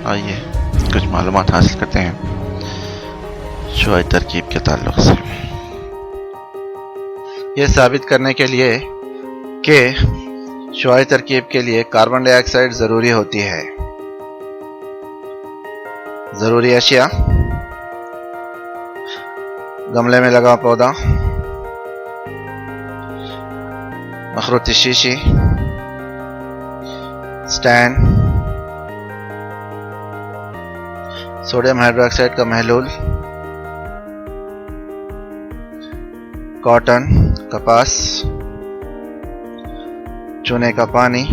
آئیے کچھ معلومات حاصل کرتے ہیں شعاعی ترکیب کے تعلق سے، یہ ثابت کرنے کے لیے کہ شعاعی ترکیب کے لیے کاربن ڈائی آکسائڈ ضروری ہوتی ہے۔ ضروری اشیاء: گملے میں لگا پودا، مخروطی شیشی، سٹینڈ، سوڈیم ہائیڈرو آکسائڈ کا محلول، کاٹن کپاس، چونے کا پانی،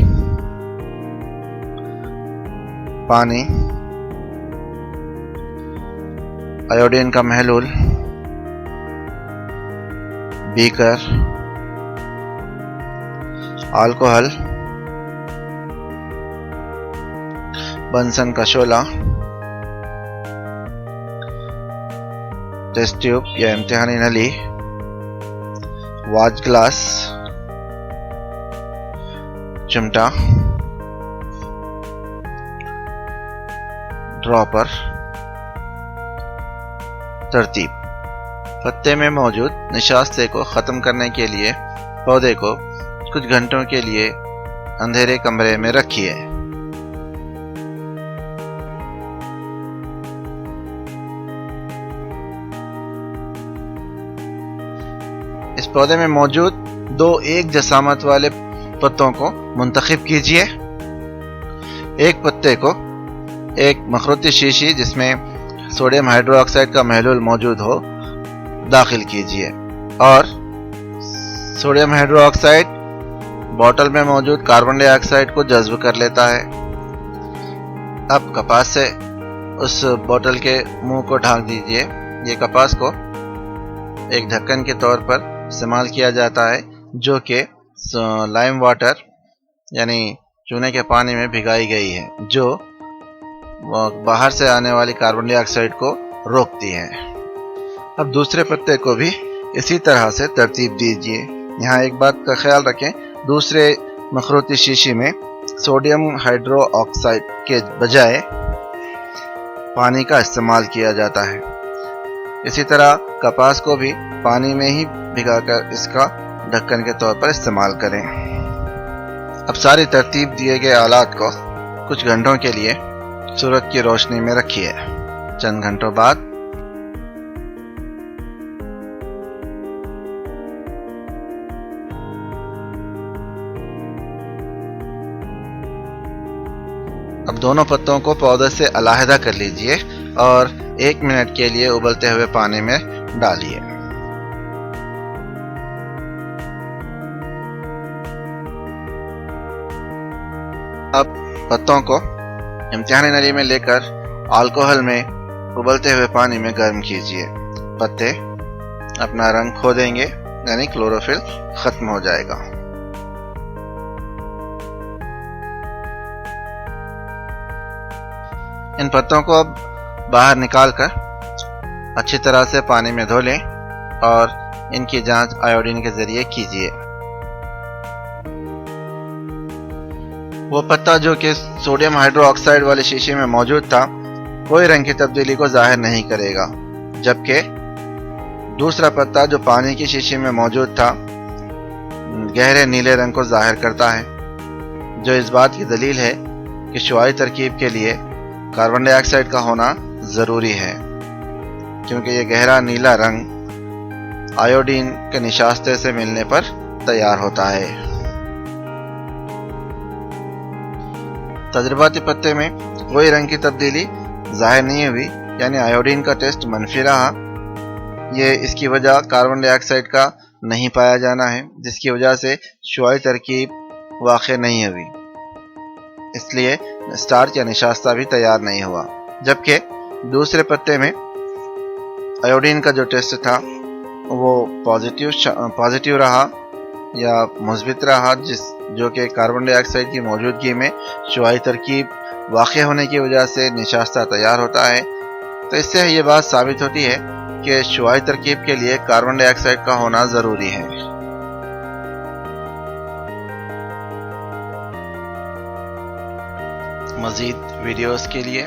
آیوڈین کا محلول، بیکر، الکحل، بنسن کا شعلہ، ٹیسٹ ٹیوب یا امتحانی نلی، واچ گلاس، چمٹا، ڈراپر۔ ترتیب: پتے میں موجود نشاستے کو ختم کرنے کے لیے پودے کو کچھ گھنٹوں کے لیے اندھیرے کمرے میں رکھیے۔ اس پودے میں موجود دو ایک جسامت والے پتوں کو منتخب کیجیے۔ ایک پتے کو ایک مخروطی شیشی جس میں سوڈیم ہائیڈرو آکسائڈ کا محلول موجود ہو داخل کیجیے، اور سوڈیم ہائیڈرو آکسائڈ بوتل میں موجود کاربن ڈائی آکسائڈ کو جذب کر لیتا ہے۔ اب کپاس سے اس بوتل کے منہ کو ڈھانک دیجیے۔ یہ کپاس کو ایک ڈھکن کے طور پر استعمال کیا جاتا ہے جو کہ لائم واٹر یعنی چونے کے پانی میں بھگائی گئی ہے، جو باہر سے آنے والی کاربن ڈائی آکسائڈ کو روکتی ہے۔ اب دوسرے پتے کو بھی اسی طرح سے ترتیب دیجیے۔ یہاں ایک بات کا خیال رکھیں، دوسرے مخروطی شیشی میں سوڈیم ہائیڈرو آکسائڈ کے بجائے پانی کا استعمال کیا جاتا ہے۔ اسی طرح کپاس کو بھی پانی میں ہی بھگا کر اس کا ڈھکن کے طور پر استعمال کریں۔ اب ساری ترتیب دیے گئے آلات کو کچھ گھنٹوں کے لیے سورج کی روشنی میں رکھیے۔ چند گھنٹوں بعد اب دونوں پتوں کو پودے سے علیحدہ کر لیجئے اور 1 منٹ کے لیے ابلتے ہوئے پانی میں ڈالیے۔ اب پتوں کو امتحانی نلی میں لے کر الکحل میں ابلتے ہوئے پانی میں گرم کیجیے۔ پتے اپنا رنگ کھو دیں گے، یعنی کلوروفل ختم ہو جائے گا۔ ان پتوں کو اب باہر نکال کر اچھی طرح سے پانی میں دھو لیں اور ان کی جانچ آیوڈین کے ذریعے کیجیے۔ وہ پتا جو کہ سوڈیم ہائیڈرو آکسائڈ والے شیشے میں موجود تھا کوئی رنگ کی تبدیلی کو ظاہر نہیں کرے گا، جبکہ دوسرا پتا جو پانی کی شیشے میں موجود تھا گہرے نیلے رنگ کو ظاہر کرتا ہے، جو اس بات کی دلیل ہے کہ شعاعی ترکیب کے لیے کاربن ڈائی آکسائڈ کا ہونا ضروری ہے، کیونکہ یہ گہرا نیلا رنگ آیوڈین کے نشاستے سے ملنے پر تیار ہوتا ہے۔ تجرباتی پتے میں کوئی رنگ کی تبدیلی ظاہر نہیں ہوئی، یعنی آیوڈین کا ٹیسٹ منفی رہا۔ اس کی وجہ کاربن ڈائی آکسائڈ کا نہیں پایا جانا ہے، جس کی وجہ سے شعاعی ترکیب واقع نہیں ہوئی، اس لیے اسٹارچ یا نشاستہ بھی تیار نہیں ہوا۔ جبکہ دوسرے پتے میں آیوڈین کا جو ٹیسٹ تھا وہ پازیٹیو رہا یا مثبت رہا، جو کہ کاربن ڈائی آکسائڈ کی موجودگی میں شعاعی ترکیب واقع ہونے کی وجہ سے نشاستہ تیار ہوتا ہے۔ تو اس سے یہ بات ثابت ہوتی ہے کہ شعاعی ترکیب کے لیے کاربن ڈائی آکسائڈ کا ہونا ضروری ہے۔ مزید ویڈیوز کے لیے